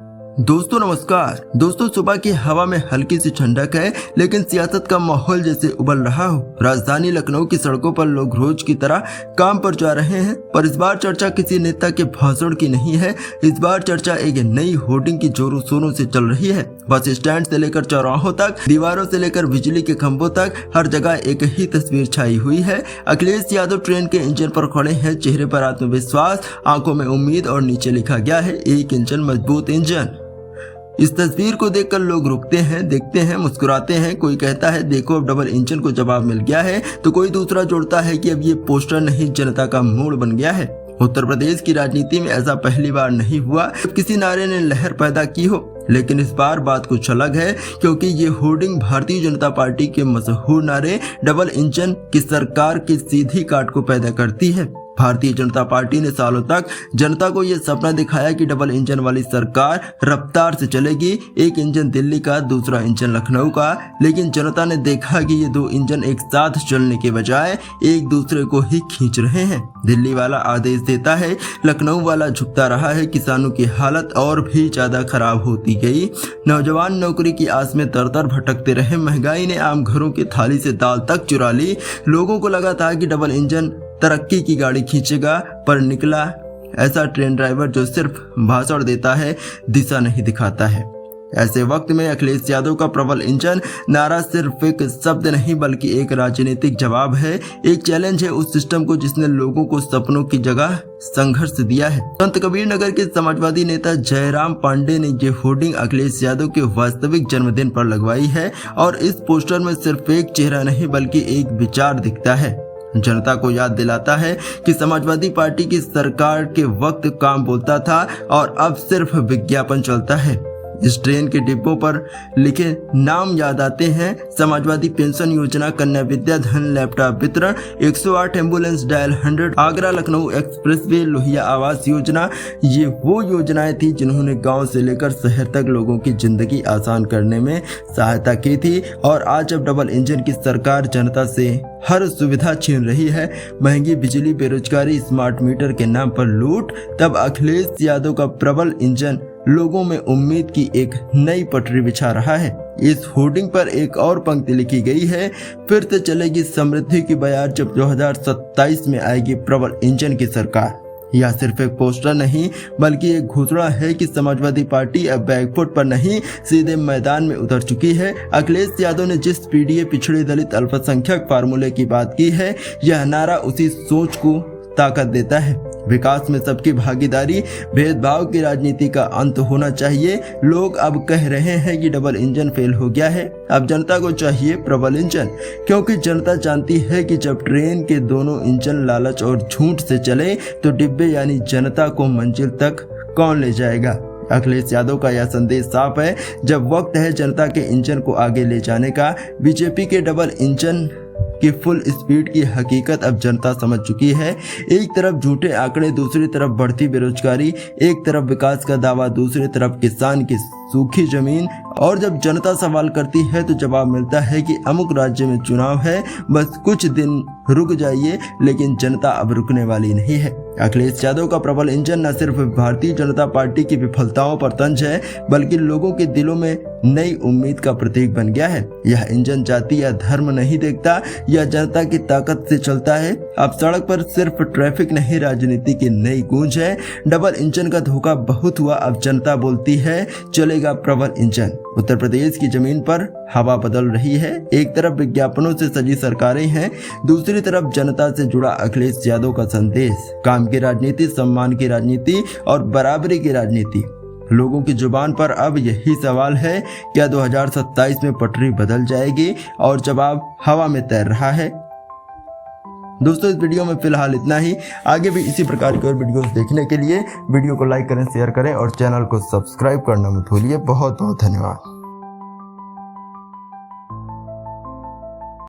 दोस्तों नमस्कार। दोस्तों सुबह की हवा में हल्की सी ठंडक है, लेकिन सियासत का माहौल जैसे उबल रहा हो। राजधानी लखनऊ की सड़कों पर लोग रोज की तरह काम पर जा रहे हैं, पर इस बार चर्चा किसी नेता के भाषण की नहीं है। इस बार चर्चा एक नई होर्डिंग की जोरों शोरों से चल रही है। बस स्टैंड से लेकर चौराहों तक, दीवारों से लेकर बिजली के खंभों तक, हर जगह एक ही तस्वीर छाई हुई है। अखिलेश यादव ट्रेन के इंजन पर खड़े हैं, चेहरे पर आत्मविश्वास, आंखों में उम्मीद और नीचे लिखा गया है एक इंजन मजबूत इंजन। इस तस्वीर को देखकर लोग रुकते हैं, देखते हैं, मुस्कुराते हैं। कोई कहता है देखो अब डबल इंजन को जवाब मिल गया है, तो कोई दूसरा जोड़ता है कि अब ये पोस्टर नहीं जनता का मूड बन गया है। उत्तर प्रदेश की राजनीति में ऐसा पहली बार नहीं हुआ जब किसी नारे ने लहर पैदा की हो, लेकिन इस बार बात कुछ अलग है, क्योंकि ये होर्डिंग भारतीय जनता पार्टी के मशहूर नारे डबल इंजन की सरकार की सीधी काट को पैदा करती है। भारतीय जनता पार्टी ने सालों तक जनता को यह सपना दिखाया कि डबल इंजन वाली सरकार रफ्तार से चलेगी, एक इंजन दिल्ली का, दूसरा इंजन लखनऊ का। लेकिन जनता ने देखा कि ये दो इंजन एक साथ चलने के बजाय एक दूसरे को ही खींच रहे हैं। दिल्ली वाला आदेश देता है, लखनऊ वाला झुकता रहा है। किसानों की हालत और भी ज्यादा खराब होती गई। नौजवान नौकरी की आस में तर भटकते रहे। महंगाई ने आम घरों की थाली से दाल तक चुरा ली। लोगों को लगा था कि डबल इंजन तरक्की की गाड़ी खींचेगा, पर निकला ऐसा ट्रेन ड्राइवर जो सिर्फ भाषण देता है, दिशा नहीं दिखाता है। ऐसे वक्त में अखिलेश यादव का प्रबल इंजन नारा सिर्फ एक शब्द नहीं बल्कि एक राजनीतिक जवाब है, एक चैलेंज है उस सिस्टम को जिसने लोगों को सपनों की जगह संघर्ष दिया है। संत कबीर नगर के समाजवादी नेता जयराम पांडे ने ये होर्डिंग अखिलेश यादव के वास्तविक जन्मदिन पर लगवाई है, और इस पोस्टर में सिर्फ एक चेहरा नहीं बल्कि एक विचार दिखता है। जनता को याद दिलाता है कि समाजवादी पार्टी की सरकार के वक्त काम बोलता था और अब सिर्फ विज्ञापन चलता है। इस ट्रेन के डिब्बों पर लिखे नाम याद आते हैं, समाजवादी पेंशन योजना, कन्या विद्या धन, लैपटॉप वितरण, 108 ambulance dial 100, Agra Lucknow expressway, Lohia Awas Yojana. ये वो योजनाएं थी जिन्होंने गांव से लेकर शहर तक लोगों की जिंदगी आसान करने में सहायता की थी। और आज जब डबल इंजन की सरकार जनता से हर सुविधा छीन रही है, महंगी बिजली, बेरोजगारी, स्मार्ट मीटर के नाम पर लूट, तब अखिलेश यादव का प्रबल इंजन लोगों में उम्मीद की एक नई पटरी बिछा रहा है। इस होर्डिंग पर एक और पंक्ति लिखी गई है, फिर से चलेगी समृद्धि की बयार जब 2027 में आएगी प्रबल इंजन की सरकार। यह सिर्फ एक पोस्टर नहीं बल्कि एक घोषणा है कि समाजवादी पार्टी अब बैकफुट पर नहीं, सीधे मैदान में उतर चुकी है। अखिलेश यादव ने जिस पीडीए, पिछड़े, दलित, अल्पसंख्यक फार्मूले की बात की है, यह नारा उसी सोच को ताकत देता है। विकास में सबकी भागीदारी, भेदभाव की राजनीति का अंत होना चाहिए। लोग अब कह रहे हैं कि डबल इंजन फेल हो गया है, अब जनता को चाहिए प्रबल इंजन, क्योंकि जनता जानती है कि जब ट्रेन के दोनों इंजन लालच और झूठ से चले तो डिब्बे यानी जनता को मंजिल तक कौन ले जाएगा। अखिलेश यादव का यह संदेश साफ है, जब वक्त है जनता के इंजन को आगे ले जाने का। बीजेपी के डबल इंजन की फुल स्पीड की हकीकत अब जनता समझ चुकी है। एक तरफ झूठे आंकड़े, दूसरी तरफ बढ़ती बेरोजगारी, एक तरफ विकास का दावा, दूसरी तरफ किसान की सूखी जमीन। और जब जनता सवाल करती है तो जवाब मिलता है कि अमुक राज्य में चुनाव है, बस कुछ दिन रुक जाइए। लेकिन जनता अब रुकने वाली नहीं है। अखिलेश यादव का प्रबल इंजन न सिर्फ भारतीय जनता पार्टी की विफलताओं पर तंज है, बल्कि लोगों के दिलों में नई उम्मीद का प्रतीक बन गया है। यह इंजन जाति या धर्म नहीं देखता, यह जनता की ताकत से चलता है। अब सड़क पर सिर्फ ट्रैफिक नहीं, राजनीति की नई गूंज है। डबल इंजन का धोखा बहुत हुआ, अब जनता बोलती है चलेगा प्रबल इंजन। उत्तर प्रदेश की जमीन पर हवा बदल रही है। एक तरफ विज्ञापनों से सजी सरकारें हैं, दूसरी तरफ जनता से जुड़ा अखिलेश यादव का संदेश। काम की राजनीति, सम्मान की राजनीति और बराबरी की राजनीति। लोगों की जुबान पर अब यही सवाल है, क्या 2027 में पटरी बदल जाएगी? और जवाब हवा में तैर रहा है। दोस्तों इस वीडियो में फिलहाल इतना ही। आगे भी इसी प्रकार की और वीडियोस देखने के लिए वीडियो को लाइक करें, शेयर करें और चैनल को सब्सक्राइब करना मत भूलिए। बहुत बहुत धन्यवाद।